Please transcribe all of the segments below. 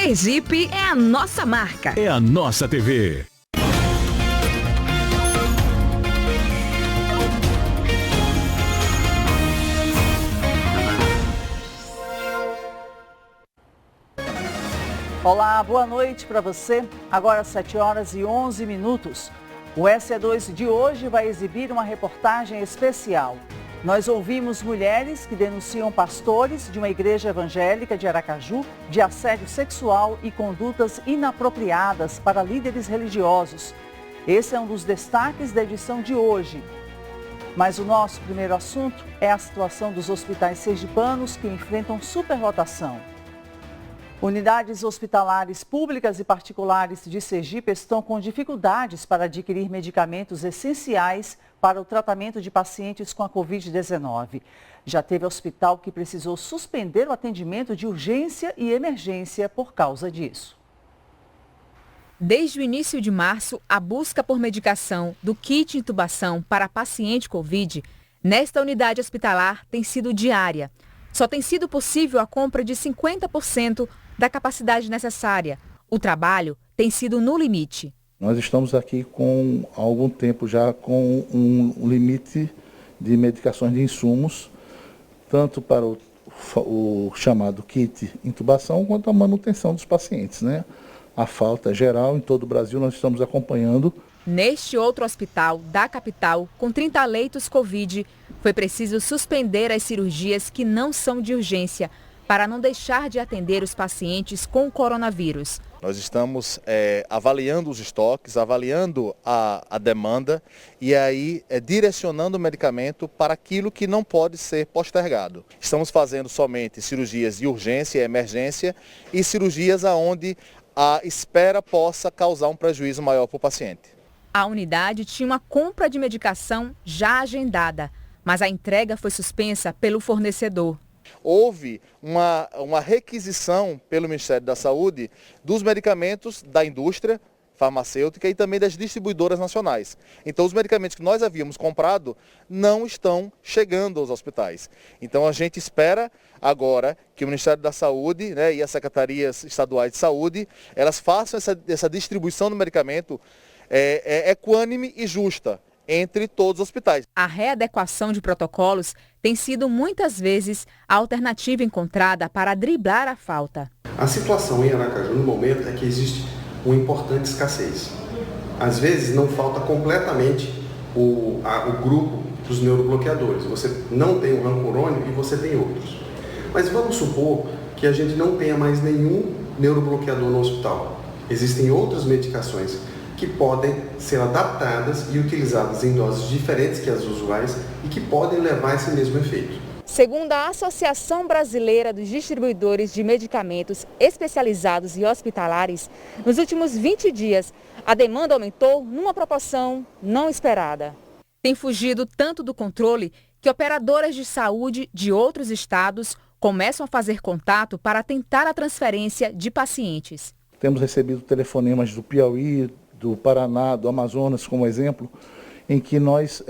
Sergipe é a nossa marca. É a nossa TV. Olá, boa noite para você. Agora 7h11. O SE2 de hoje vai exibir uma reportagem especial. Nós ouvimos mulheres que denunciam pastores de uma igreja evangélica de Aracaju de assédio sexual e condutas inapropriadas para líderes religiosos. Esse é um dos destaques da edição de hoje. Mas o nosso primeiro assunto é a situação dos hospitais sergipanos que enfrentam superlotação. Unidades hospitalares públicas e particulares de Sergipe estão com dificuldades para adquirir medicamentos essenciais para o tratamento de pacientes com a Covid-19. Já teve hospital que precisou suspender o atendimento de urgência e emergência por causa disso. Desde o início de março, a busca por medicação do kit intubação para paciente Covid nesta unidade hospitalar tem sido diária. Só tem sido possível a compra de 50% da capacidade necessária. O trabalho tem sido no limite. Nós estamos aqui com há algum tempo já com um limite de medicações de insumos, tanto para o chamado kit intubação, quanto a manutenção dos pacientes, né? A falta geral em todo o Brasil, nós estamos acompanhando. Neste outro hospital da capital, com 30 leitos Covid, foi preciso suspender as cirurgias que não são de urgência, para não deixar de atender os pacientes com coronavírus. Nós estamos avaliando os estoques, avaliando a demanda e aí direcionando o medicamento para aquilo que não pode ser postergado. Estamos fazendo somente cirurgias de urgência e emergência e cirurgias onde a espera possa causar um prejuízo maior para o paciente. A unidade tinha uma compra de medicação já agendada, mas a entrega foi suspensa pelo fornecedor. Houve uma requisição pelo Ministério da Saúde dos medicamentos da indústria farmacêutica e também das distribuidoras nacionais. Então, os medicamentos que nós havíamos comprado não estão chegando aos hospitais. Então, a gente espera agora que o Ministério da Saúde, né, e as secretarias estaduais de saúde, elas façam essa distribuição do medicamento equânime e justa entre todos os hospitais. A readequação de protocolos tem sido muitas vezes a alternativa encontrada para driblar a falta. A situação em Aracaju no momento é que existe uma importante escassez. Às vezes não falta completamente o grupo dos neurobloqueadores. Você não tem o rancurônio e você tem outros. Mas vamos supor que a gente não tenha mais nenhum neurobloqueador no hospital. Existem outras medicações que podem ser adaptadas e utilizadas em doses diferentes que as usuais e que podem levar esse mesmo efeito. Segundo a Associação Brasileira dos Distribuidores de Medicamentos Especializados e Hospitalares, nos últimos 20 dias, a demanda aumentou numa proporção não esperada. Tem fugido tanto do controle que operadoras de saúde de outros estados começam a fazer contato para tentar a transferência de pacientes. Temos recebido telefonemas do Piauí, do Paraná, do Amazonas, como exemplo, em que nós,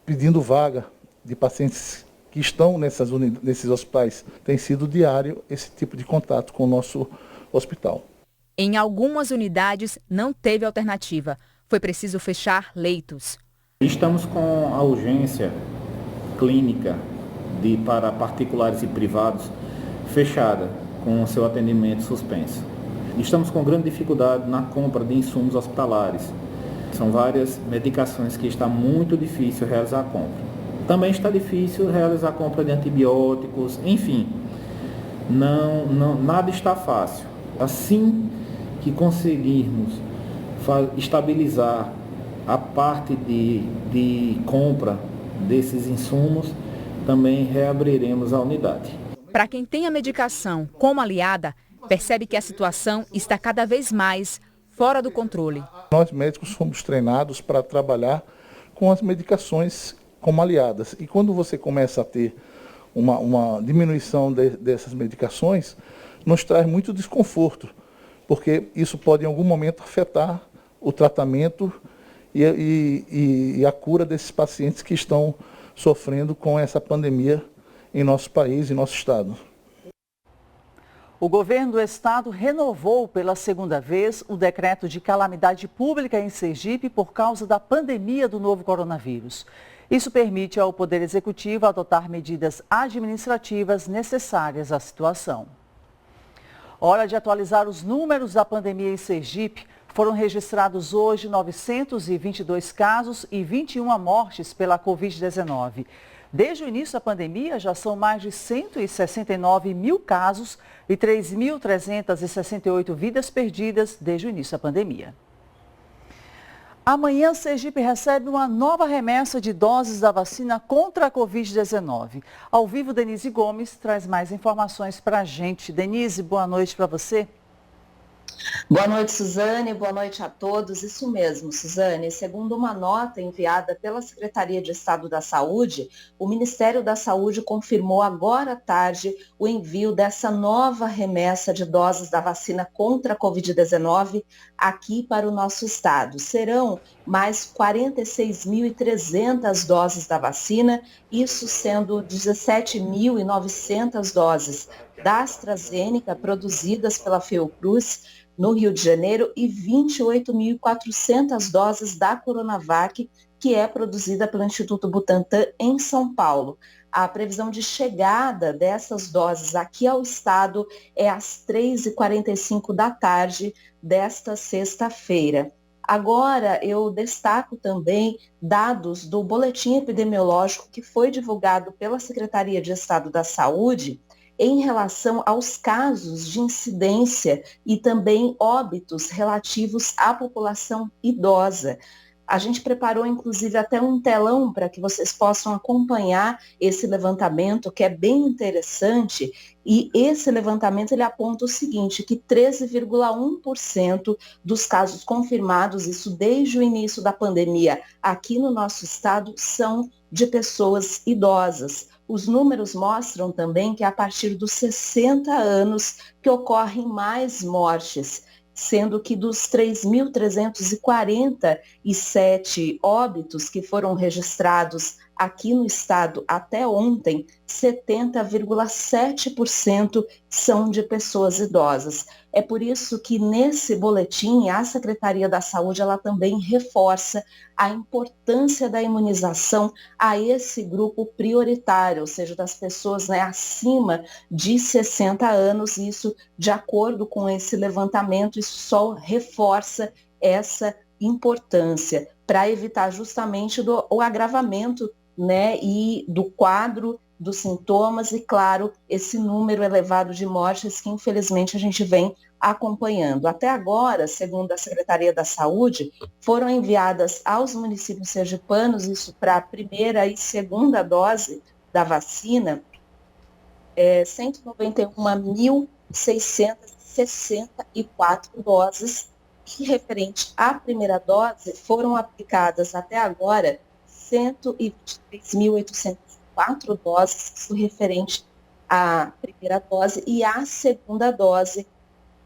pedindo vaga de pacientes que estão nesses hospitais, tem sido diário esse tipo de contato com o nosso hospital. Em algumas unidades não teve alternativa. Foi preciso fechar leitos. Estamos com a urgência clínica para particulares e privados fechada, com seu atendimento suspenso. Estamos com grande dificuldade na compra de insumos hospitalares. São várias medicações que está muito difícil realizar a compra. Também está difícil realizar a compra de antibióticos, enfim, nada está fácil. Assim que conseguirmos estabilizar a parte de compra desses insumos, também reabriremos a unidade. Para quem tem a medicação como aliada, percebe que a situação está cada vez mais fora do controle. Nós médicos somos treinados para trabalhar com as medicações como aliadas. E quando você começa a ter uma diminuição dessas medicações, nos traz muito desconforto, porque isso pode em algum momento afetar o tratamento e a cura desses pacientes que estão sofrendo com essa pandemia em nosso país, em nosso estado. O governo do estado renovou pela segunda vez o decreto de calamidade pública em Sergipe por causa da pandemia do novo coronavírus. Isso permite ao Poder Executivo adotar medidas administrativas necessárias à situação. Hora de atualizar os números da pandemia em Sergipe. Foram registrados hoje 922 casos e 21 mortes pela Covid-19. Desde o início da pandemia, já são mais de 169 mil casos e 3.368 vidas perdidas desde o início da pandemia. Amanhã, Sergipe recebe uma nova remessa de doses da vacina contra a Covid-19. Ao vivo, Denise Gomes traz mais informações para a gente. Denise, boa noite para você. Boa noite, Suzane. Boa noite a todos. Isso mesmo, Suzane. Segundo uma nota enviada pela Secretaria de Estado da Saúde, o Ministério da Saúde confirmou agora à tarde o envio dessa nova remessa de doses da vacina contra a Covid-19 aqui para o nosso estado. Serão mais 46.300 doses da vacina, isso sendo 17.900 doses da AstraZeneca produzidas pela Fiocruz no Rio de Janeiro e 28.400 doses da Coronavac, que é produzida pelo Instituto Butantan em São Paulo. A previsão de chegada dessas doses aqui ao estado é às 3h45 da tarde desta sexta-feira. Agora, eu destaco também dados do boletim epidemiológico que foi divulgado pela Secretaria de Estado da Saúde em relação aos casos de incidência e também óbitos relativos à população idosa. A gente preparou, inclusive, até um telão para que vocês possam acompanhar esse levantamento, que é bem interessante. E esse levantamento ele aponta o seguinte, que 13,1% dos casos confirmados, isso desde o início da pandemia aqui no nosso estado, são de pessoas idosas. Os números mostram também que é a partir dos 60 anos que ocorrem mais mortes, sendo que dos 3.347 óbitos que foram registrados aqui no estado até ontem, 70,7% são de pessoas idosas. É por isso que nesse boletim a Secretaria da Saúde ela também reforça a importância da imunização a esse grupo prioritário, ou seja, das pessoas acima de 60 anos. Isso, de acordo com esse levantamento, isso só reforça essa importância para evitar justamente o agravamento e do quadro dos sintomas e, claro, esse número elevado de mortes que, infelizmente, a gente vem acompanhando. Até agora, segundo a Secretaria da Saúde, foram enviadas aos municípios sergipanos, isso para a primeira e segunda dose da vacina, 191.664 doses, e referente à primeira dose, foram aplicadas até agora 123.804 doses, isso referente à primeira dose, e à segunda dose,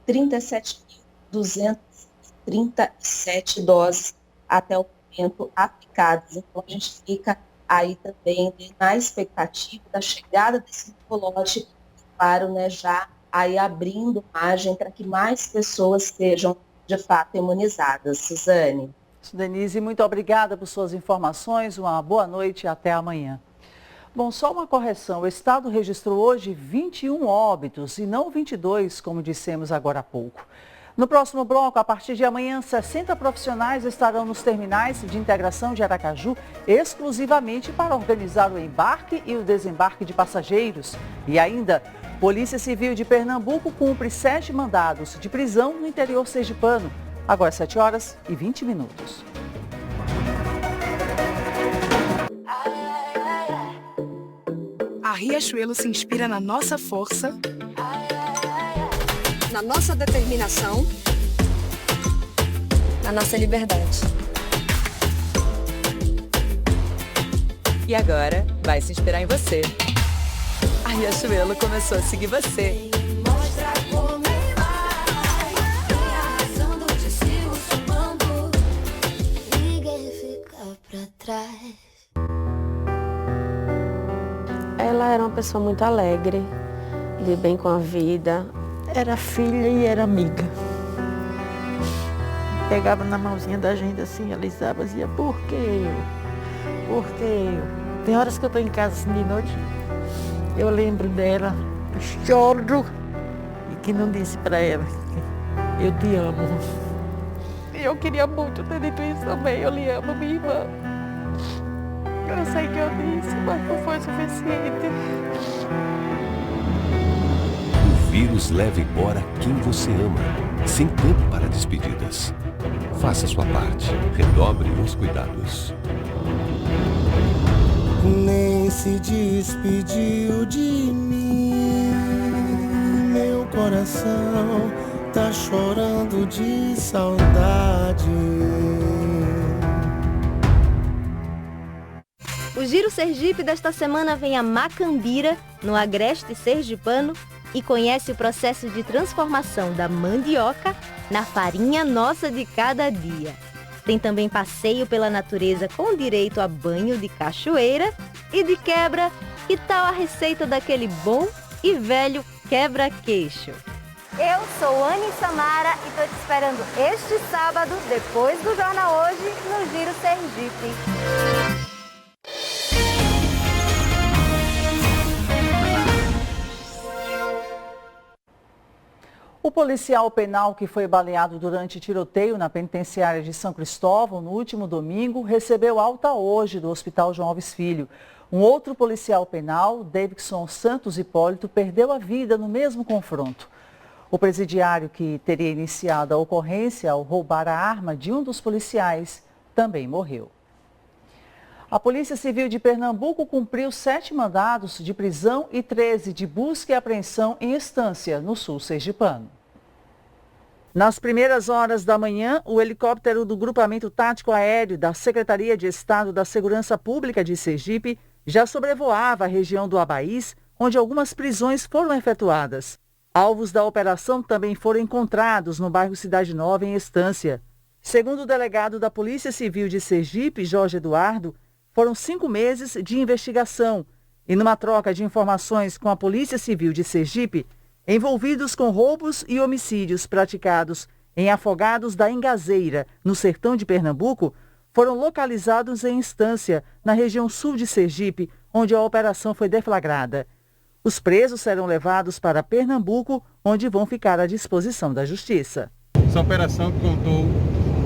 37.237 doses até o momento aplicadas. Então, a gente fica aí também na expectativa da chegada desse novo lote, claro, já aí abrindo margem para que mais pessoas sejam, de fato, imunizadas. Suzane. Denise, muito obrigada por suas informações, uma boa noite e até amanhã. Bom, só uma correção, o estado registrou hoje 21 óbitos e não 22, como dissemos agora há pouco. No próximo bloco, a partir de amanhã, 60 profissionais estarão nos terminais de integração de Aracaju exclusivamente para organizar o embarque e o desembarque de passageiros. E ainda, Polícia Civil de Pernambuco cumpre 7 mandados de prisão no interior sergipano. Agora 7h20. A Riachuelo se inspira na nossa força, na nossa determinação, na nossa liberdade. E agora vai se inspirar em você. A Riachuelo começou a seguir você. Ela era uma pessoa muito alegre, de bem com a vida. Era filha e era amiga. Pegava na mãozinha da gente assim, alisava, dizia, por que eu? Por que eu? Tem horas que eu estou em casa assim de noite, eu lembro dela, choro, e que não disse para ela, eu te amo. E eu queria muito ter dito isso também, eu lhe amo, minha irmã. Eu sei que eu disse, mas não foi suficiente. O vírus leva embora quem você ama, sem tempo para despedidas. Faça sua parte, redobre os cuidados. Nem se despediu de mim, meu coração tá chorando de saudade. O Giro Sergipe desta semana vem a Macambira, no agreste sergipano, e conhece o processo de transformação da mandioca na farinha nossa de cada dia. Tem também passeio pela natureza com direito a banho de cachoeira e de quebra. Que tal a receita daquele bom e velho quebra-queixo? Eu sou Anne Samara e estou te esperando este sábado, depois do Jornal Hoje, no Giro Sergipe. O policial penal que foi baleado durante tiroteio na penitenciária de São Cristóvão no último domingo recebeu alta hoje do Hospital João Alves Filho. Um outro policial penal, Davidson Santos Hipólito, perdeu a vida no mesmo confronto. O presidiário que teria iniciado a ocorrência ao roubar a arma de um dos policiais também morreu. A Polícia Civil de Pernambuco cumpriu 7 mandados de prisão e 13 de busca e apreensão em instância no sul sergipano. Nas primeiras horas da manhã, o helicóptero do Grupamento Tático Aéreo da Secretaria de Estado da Segurança Pública de Sergipe já sobrevoava a região do Abaís, onde algumas prisões foram efetuadas. Alvos da operação também foram encontrados no bairro Cidade Nova, em Estância. Segundo o delegado da Polícia Civil de Sergipe, Jorge Eduardo, foram 5 meses de investigação e, numa troca de informações com a Polícia Civil de Sergipe, envolvidos com roubos e homicídios praticados em Afogados da Engazeira, no sertão de Pernambuco, foram localizados em Estância, na região sul de Sergipe, onde a operação foi deflagrada. Os presos serão levados para Pernambuco, onde vão ficar à disposição da Justiça. Essa operação contou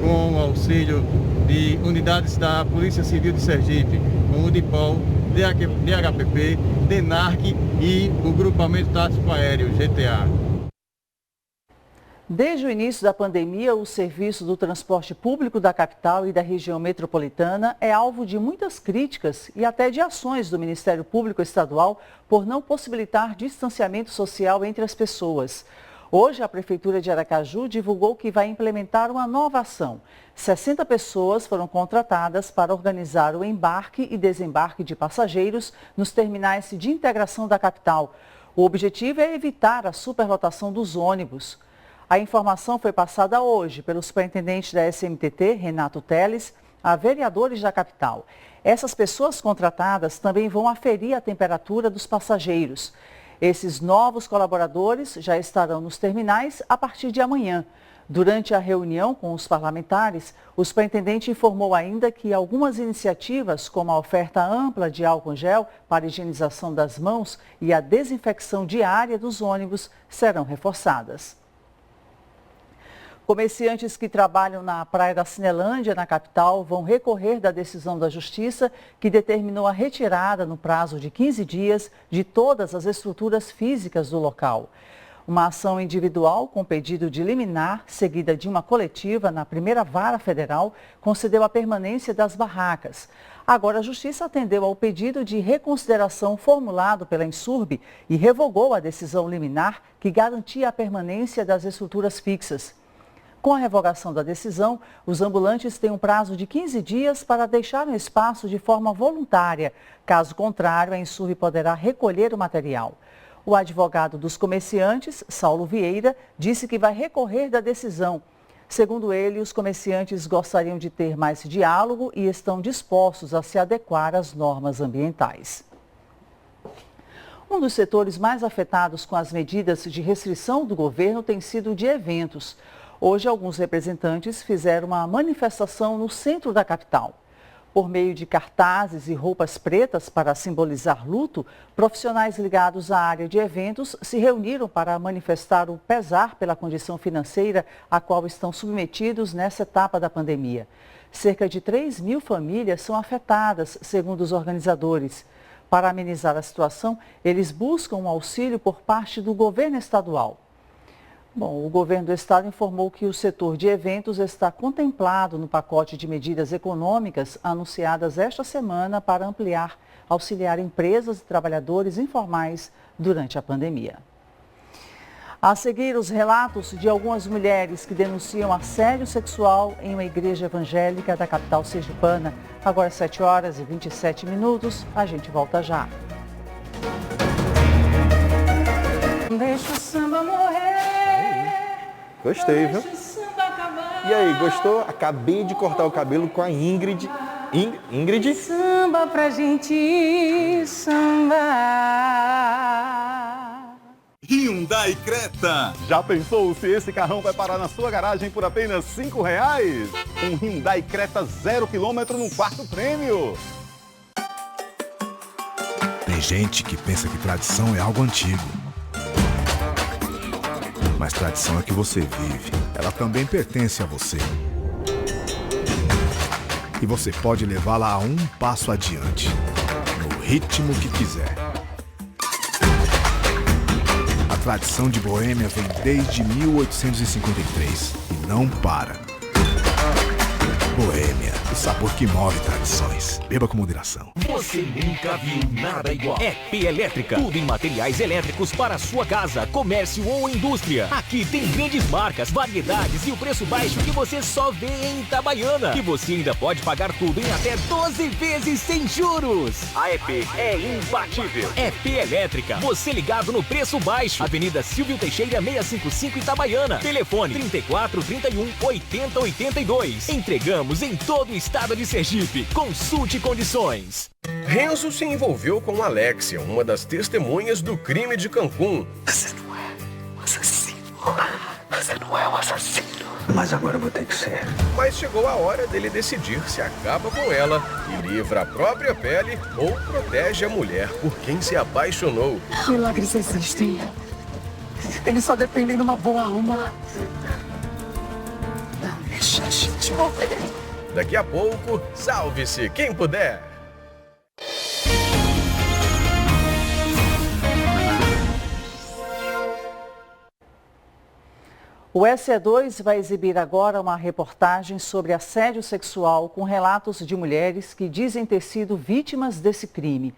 com o auxílio de unidades da Polícia Civil de Sergipe, como o DIPOL, DHPP, DENARC e o Grupamento Tático Aéreo, GTA. Desde o início da pandemia, o serviço do transporte público da capital e da região metropolitana é alvo de muitas críticas e até de ações do Ministério Público Estadual por não possibilitar distanciamento social entre as pessoas. Hoje, a Prefeitura de Aracaju divulgou que vai implementar uma nova ação. 60 pessoas foram contratadas para organizar o embarque e desembarque de passageiros nos terminais de integração da capital. O objetivo é evitar a superlotação dos ônibus. A informação foi passada hoje pelo superintendente da SMTT, Renato Teles, a vereadores da capital. Essas pessoas contratadas também vão aferir a temperatura dos passageiros. Esses novos colaboradores já estarão nos terminais a partir de amanhã. Durante a reunião com os parlamentares, o superintendente informou ainda que algumas iniciativas, como a oferta ampla de álcool gel para higienização das mãos e a desinfecção diária dos ônibus, serão reforçadas. Comerciantes que trabalham na Praia da Cinelândia, na capital, vão recorrer da decisão da Justiça que determinou a retirada no prazo de 15 dias de todas as estruturas físicas do local. Uma ação individual com pedido de liminar, seguida de uma coletiva na primeira vara federal, concedeu a permanência das barracas. Agora a Justiça atendeu ao pedido de reconsideração formulado pela Insurb e revogou a decisão liminar que garantia a permanência das estruturas fixas. Com a revogação da decisão, os ambulantes têm um prazo de 15 dias para deixar o espaço de forma voluntária. Caso contrário, a Insurb poderá recolher o material. O advogado dos comerciantes, Saulo Vieira, disse que vai recorrer da decisão. Segundo ele, os comerciantes gostariam de ter mais diálogo e estão dispostos a se adequar às normas ambientais. Um dos setores mais afetados com as medidas de restrição do governo tem sido o de eventos. Hoje, alguns representantes fizeram uma manifestação no centro da capital. Por meio de cartazes e roupas pretas para simbolizar luto, profissionais ligados à área de eventos se reuniram para manifestar o pesar pela condição financeira a qual estão submetidos nessa etapa da pandemia. Cerca de 3.000 famílias são afetadas, segundo os organizadores. Para amenizar a situação, eles buscam um auxílio por parte do governo estadual. Bom, o governo do estado informou que o setor de eventos está contemplado no pacote de medidas econômicas anunciadas esta semana para auxiliar empresas e trabalhadores informais durante a pandemia. A seguir, os relatos de algumas mulheres que denunciam assédio sexual em uma igreja evangélica da capital sergipana. Agora 7h27, a gente volta já. Deixa o samba morrer. Gostei, viu? E aí, gostou? Acabei de cortar o cabelo com a Ingrid. Ingrid? Samba pra gente sambar. Hyundai Creta. Já pensou se esse carrão vai parar na sua garagem por apenas R$5? Um Hyundai Creta 0 km no quarto prêmio. Tem gente que pensa que tradição é algo antigo. Mas tradição é que você vive. Ela também pertence a você. E você pode levá-la a um passo adiante, no ritmo que quiser. A tradição de Boêmia vem desde 1853 e não para. Boêmia, o sabor que move tradições. Beba com moderação. Você nunca viu nada igual. EP Elétrica. Tudo em materiais elétricos para sua casa, comércio ou indústria. Aqui tem grandes marcas, variedades e o preço baixo que você só vê em Itabaiana. E você ainda pode pagar tudo em até 12 vezes sem juros. A EP é imbatível. EP Elétrica. Você ligado no preço baixo. Avenida Silvio Teixeira 655 Itabaiana. Telefone 34 31 80 82. Entregamos em todo o estado de Sergipe. Consulte condições. Renzo se envolveu com Alexia, uma das testemunhas do crime de Cancún. Você não é o assassino. Você não é o assassino. Mas agora eu vou ter que ser. Mas chegou a hora dele decidir se acaba com ela e livra a própria pele ou protege a mulher por quem se apaixonou. Milagres existem. Eles só dependem de uma boa alma. Deixa a gente morrer. Daqui a pouco, salve-se quem puder. O SE2 vai exibir agora uma reportagem sobre assédio sexual com relatos de mulheres que dizem ter sido vítimas desse crime.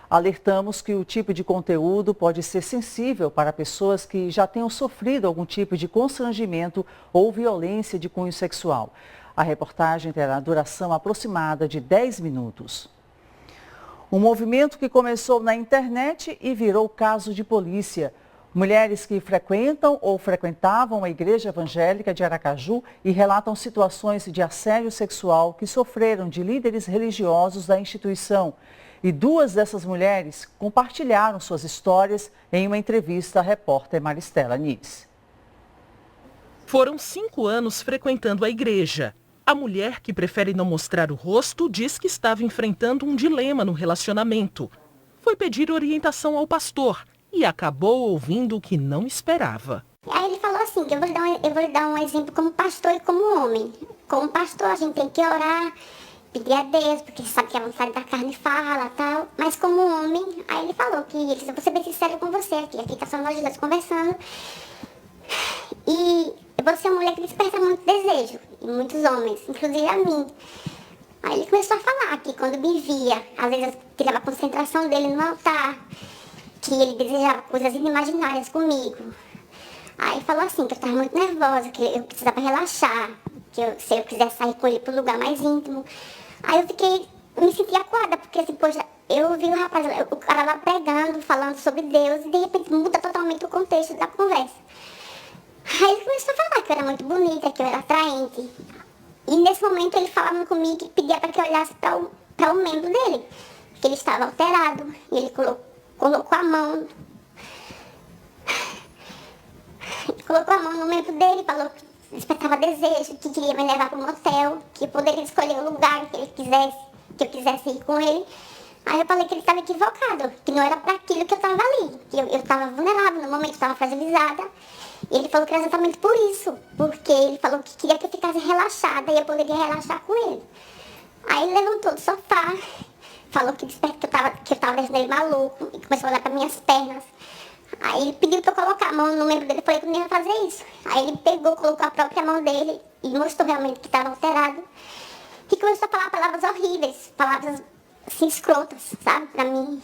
Alertamos que o tipo de conteúdo pode ser sensível para pessoas que já tenham sofrido algum tipo de constrangimento ou violência de cunho sexual. A reportagem terá duração aproximada de 10 minutos. Um movimento que começou na internet e virou caso de polícia. Mulheres que frequentam ou frequentavam a Igreja Evangélica de Aracaju e relatam situações de assédio sexual que sofreram de líderes religiosos da instituição. E duas dessas mulheres compartilharam suas histórias em uma entrevista à repórter Maristela Nis. Foram 5 anos frequentando a igreja. A mulher, que prefere não mostrar o rosto, diz que estava enfrentando um dilema no relacionamento. Foi pedir orientação ao pastor e acabou ouvindo o que não esperava. Aí ele falou assim, que eu vou lhe dar um exemplo como pastor e como homem. Como pastor, a gente tem que orar, pedir a Deus, porque sabe que a vontade da carne fala e tal. Mas como homem, aí ele falou que ele disse, eu vou ser bem sincero com você aqui, fica só nós dois conversando. E você é uma mulher que desperta muito desejo, em muitos homens, inclusive a mim. Aí ele começou a falar que quando me via, às vezes eu tirava a concentração dele no altar, que ele desejava coisas inimaginárias comigo. Aí falou assim, que eu estava muito nervosa, que eu precisava relaxar, que se eu quisesse sair com ele para um lugar mais íntimo. Aí eu me senti acuada, porque assim, poxa, eu vi o cara lá pregando, falando sobre Deus, e de repente muda totalmente o contexto da conversa. Aí ele começou a falar que eu era muito bonita, que eu era atraente. E nesse momento ele falava comigo que pedia para que eu olhasse para o membro dele, que ele estava alterado. E ele colocou a mão no membro dele, falou que despertava desejo, que queria me levar para um motel, que eu poderia escolher o lugar que ele quisesse, que eu quisesse ir com ele. Aí eu falei que ele estava equivocado, que não era para aquilo que eu estava ali, que eu estava vulnerável, no momento estava fragilizada. E ele falou que era exatamente por isso, porque ele falou que queria que eu ficasse relaxada e eu poderia relaxar com ele. Aí ele levantou do sofá, falou que despertou, que eu estava deixando ele maluco e começou a olhar para minhas pernas. Aí ele pediu para eu colocar a mão no membro dele, eu falei que não ia fazer isso. Aí ele pegou, colocou a própria mão dele e mostrou realmente que estava alterado. E começou a falar palavras horríveis, palavras assim escrotas, sabe, pra mim.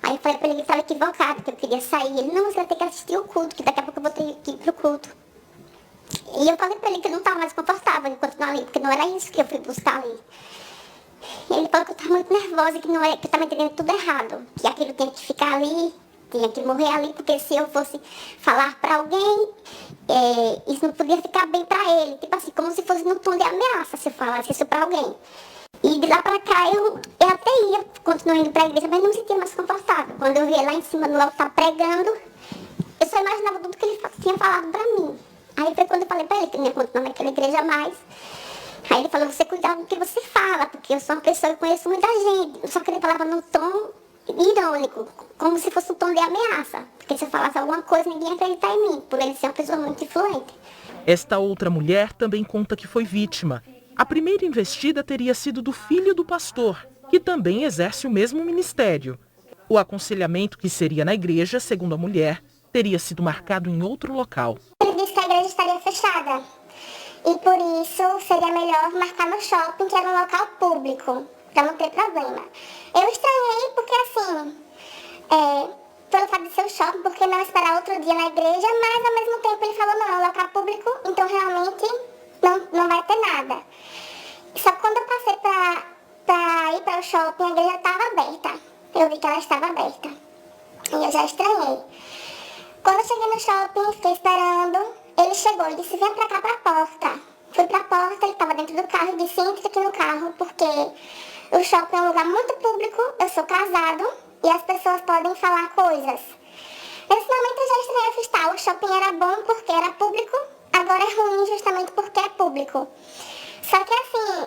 Aí eu falei pra ele que estava equivocado, que eu queria sair. Ele, não, você vai ter que assistir o culto, que daqui a pouco eu vou ter que ir pro culto. E eu falei pra ele que eu não estava mais confortável em continuar ali, porque não era isso que eu fui buscar ali. E ele falou que eu estava muito nervosa, que, não era, que eu estava entendendo tudo errado, que aquilo tinha que ficar ali, tinha que morrer ali, porque se eu fosse falar pra alguém, isso não podia ficar bem pra ele. Tipo assim, como se fosse no tom de ameaça se eu falasse isso pra alguém. E de lá pra cá eu até ia, continuando indo pra igreja, mas não me sentia mais confortável. Quando eu via lá em cima do altar pregando, eu só imaginava tudo que ele tinha falado pra mim. Aí foi quando eu falei pra ele que eu não ia continuar naquela igreja mais. Aí ele falou, você cuidado do que você fala, porque eu sou uma pessoa que conheço muita gente. Só que ele falava num tom irônico, como se fosse um tom de ameaça. Porque se eu falasse alguma coisa, ninguém ia acreditar em mim, por ele ser uma pessoa muito influente. Esta outra mulher também conta que foi vítima. A primeira investida teria sido do filho do pastor, que também exerce o mesmo ministério. O aconselhamento que seria na igreja, segundo a mulher, teria sido marcado em outro local. Ele disse que a igreja estaria fechada e por isso seria melhor marcar no shopping, que era um local público, para não ter problema. Eu estranhei porque assim, pelo fato de ser o shopping, porque não esperar outro dia na igreja, mas ao mesmo tempo ele falou, não, é um local público, então realmente não vai ter nada. Só que quando eu passei pra ir para o shopping, a igreja estava aberta. Eu vi que ela estava aberta. E eu já estranhei. Quando eu cheguei no shopping, fiquei esperando, ele chegou e disse, vem pra cá pra porta. Fui pra porta, ele estava dentro do carro e disse, entra aqui no carro, porque o shopping é um lugar muito público, eu sou casado e as pessoas podem falar coisas. Nesse momento eu já estranhei assustar. O shopping era bom porque era público, agora é ruim justamente porque é público. Só que assim,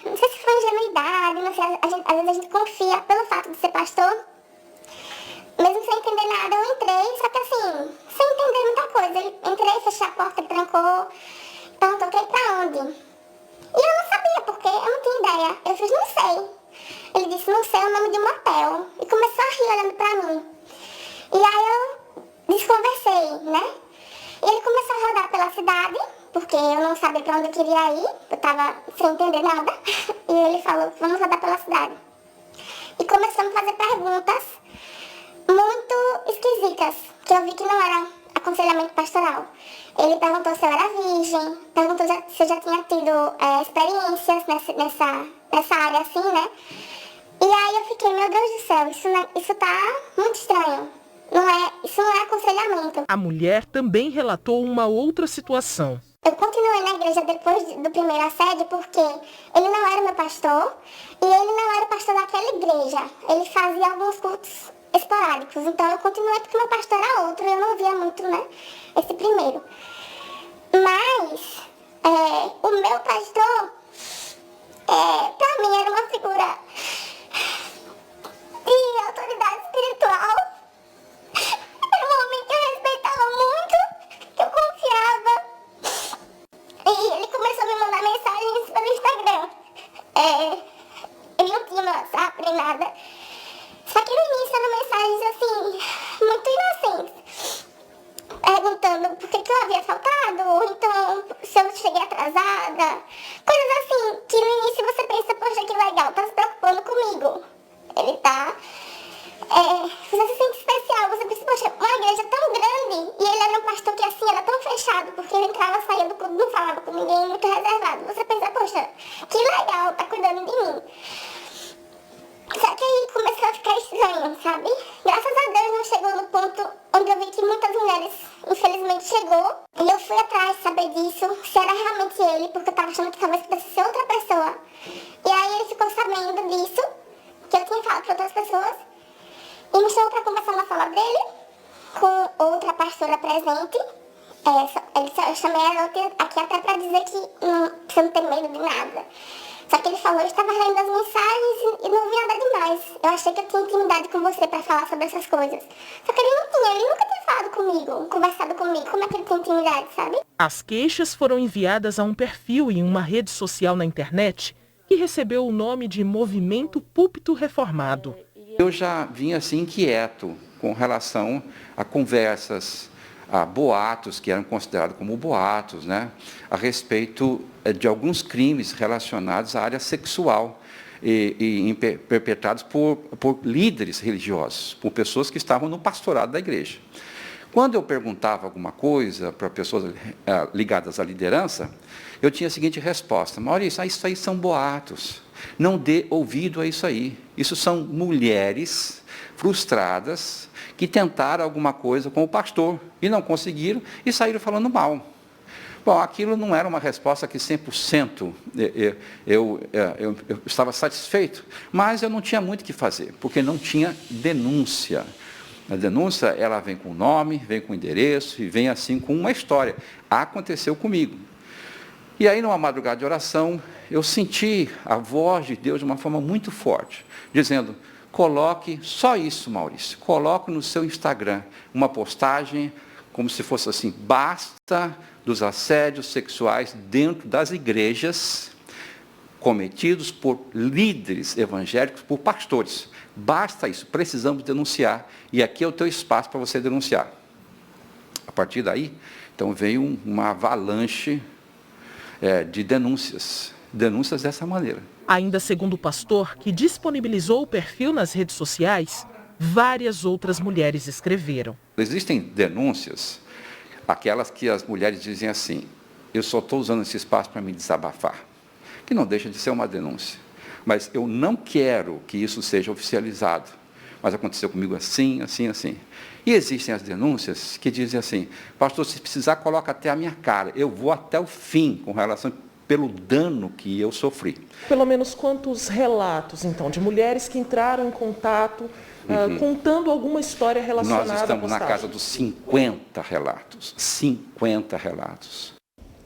não sei se foi ingenuidade, não sei, às vezes a gente confia pelo fato de ser pastor. Mesmo sem entender nada, eu entrei, só que assim, sem entender muita coisa. Ele entrei, fechei a porta, ele trancou, perguntou que pra onde. E eu não sabia porque, eu não tinha ideia. Eu fiz, não sei. Ele disse, não sei, é o nome de um motel. E começou a rir olhando pra mim. E aí eu desconversei, né? E ele começou a rodar pela cidade, porque eu não sabia pra onde eu queria ir. Eu tava sem entender nada. E ele falou, vamos rodar pela cidade. E começou a me fazer perguntas muito esquisitas, que eu vi que não era aconselhamento pastoral. Ele perguntou se eu era virgem, perguntou se eu já tinha tido experiências nessa área assim, né? E aí eu fiquei, meu Deus do céu, isso tá muito estranho. Isso não é aconselhamento. A mulher também relatou uma outra situação. Eu continuei na igreja depois do primeiro assédio porque ele não era meu pastor e ele não era o pastor daquela igreja. Ele fazia alguns cultos esporádicos, então eu continuei porque meu pastor era outro e eu não via muito, né, esse primeiro. Mas o meu pastor, pra mim, era uma figura de autoridade espiritual. Era um homem que eu respeitava muito, que eu confiava. E ele começou a me mandar mensagens pelo Instagram. Ele não tinha WhatsApp nem nada. Só que no início eram mensagens assim, muito inocentes. Perguntando por que eu havia faltado, ou então se eu cheguei atrasada. Coisas assim, que no início você pensa, poxa, que legal, tá se preocupando comigo. Ele tá... você se sente especial, você pensa, poxa, uma igreja tão grande, e ele era um pastor que assim, era tão fechado, porque ele entrava, saía do culto, não falava com ninguém, muito reservado. Você pensa, poxa, que legal, tá cuidando de mim. Só que aí começou a ficar estranho, sabe? Graças a Deus não chegou no ponto onde eu vi que muitas mulheres, infelizmente, chegou. E eu fui atrás de saber disso, se era realmente ele, porque eu tava achando que talvez pudesse ser outra pessoa. E aí ele ficou sabendo disso, que eu tinha falado para outras pessoas, e me chamou pastora presente. Eu chamei ela aqui até para dizer que você não tem medo de nada. Só que ele falou, eu estava lendo as mensagens e não vi nada demais. Eu achei que eu tinha intimidade com você para falar sobre essas coisas. Só que ele não tinha, ele nunca tinha falado comigo, conversado comigo. Como é que ele tem intimidade, sabe? As queixas foram enviadas a um perfil em uma rede social na internet que recebeu o nome de Movimento Púlpito Reformado. Eu já vinha assim inquieto com relação a conversas, a boatos, que eram considerados como boatos, né, a respeito de alguns crimes relacionados à área sexual e perpetrados por líderes religiosos, por pessoas que estavam no pastorado da igreja. Quando eu perguntava alguma coisa para pessoas ligadas à liderança, eu tinha a seguinte resposta: Maurício, isso aí são boatos, não dê ouvido a isso aí. Isso são mulheres frustradas que tentaram alguma coisa com o pastor e não conseguiram e saíram falando mal. Bom, aquilo não era uma resposta que 100% eu estava satisfeito, mas eu não tinha muito o que fazer, porque não tinha denúncia. A denúncia, ela vem com nome, vem com endereço e vem assim com uma história. Aconteceu comigo. E aí, numa madrugada de oração, eu senti a voz de Deus de uma forma muito forte, dizendo: coloque só isso, Maurício, coloque no seu Instagram uma postagem como se fosse assim: basta dos assédios sexuais dentro das igrejas cometidos por líderes evangélicos, por pastores. Basta isso, precisamos denunciar, e aqui é o teu espaço para você denunciar. A partir daí, então veio uma avalanche de denúncias dessa maneira. Ainda segundo o pastor, que disponibilizou o perfil nas redes sociais, várias outras mulheres escreveram. Existem denúncias, aquelas que as mulheres dizem assim: eu só estou usando esse espaço para me desabafar, que não deixa de ser uma denúncia. Mas eu não quero que isso seja oficializado. Mas aconteceu comigo assim, assim, assim. E existem as denúncias que dizem assim: pastor, se precisar, coloca até a minha cara. Eu vou até o fim com relação pelo dano que eu sofri. Pelo menos quantos relatos, então, de mulheres que entraram em contato, contando alguma história relacionada à postagem? Nós estamos na casa dos 50 relatos. 50 relatos.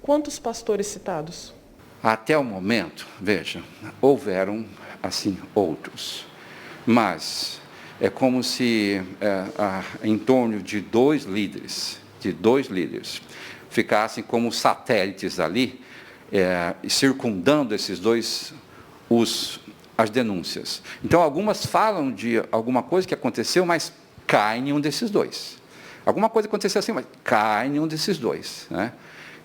Quantos pastores citados? Até o momento, veja, houveram, assim, outros. Mas é como se em torno de dois líderes, ficassem como satélites ali, circundando esses dois, as denúncias. Então, algumas falam de alguma coisa que aconteceu, mas cai em um desses dois. Alguma coisa aconteceu assim, mas cai em um desses dois, né?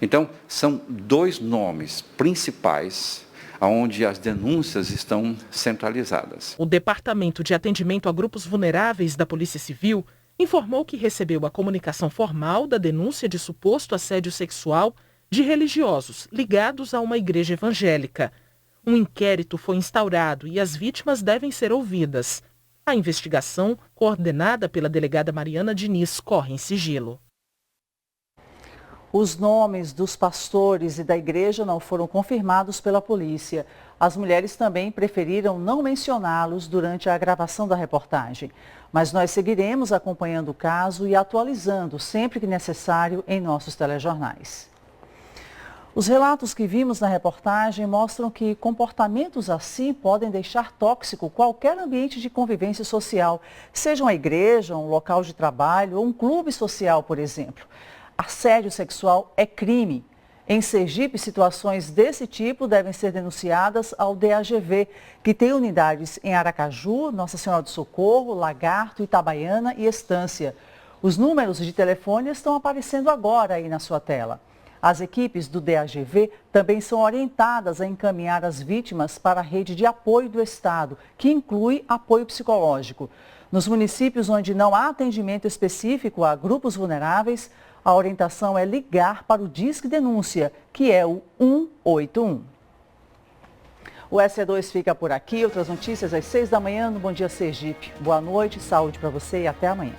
Então, são dois nomes principais onde as denúncias estão centralizadas. O Departamento de Atendimento a Grupos Vulneráveis da Polícia Civil informou que recebeu a comunicação formal da denúncia de suposto assédio sexual de religiosos ligados a uma igreja evangélica. Um inquérito foi instaurado e as vítimas devem ser ouvidas. A investigação, coordenada pela delegada Mariana Diniz, corre em sigilo. Os nomes dos pastores e da igreja não foram confirmados pela polícia. As mulheres também preferiram não mencioná-los durante a gravação da reportagem. Mas nós seguiremos acompanhando o caso e atualizando sempre que necessário em nossos telejornais. Os relatos que vimos na reportagem mostram que comportamentos assim podem deixar tóxico qualquer ambiente de convivência social, seja uma igreja, um local de trabalho ou um clube social, por exemplo. Assédio sexual é crime. Em Sergipe, situações desse tipo devem ser denunciadas ao DAGV, que tem unidades em Aracaju, Nossa Senhora do Socorro, Lagarto, Itabaiana e Estância. Os números de telefone estão aparecendo agora aí na sua tela. As equipes do DAGV também são orientadas a encaminhar as vítimas para a rede de apoio do Estado, que inclui apoio psicológico. Nos municípios onde não há atendimento específico a grupos vulneráveis, a orientação é ligar para o Disque Denúncia, que é o 181. O SE2 fica por aqui. Outras notícias às 6 da manhã no Bom Dia Sergipe. Boa noite, saúde para você e até amanhã.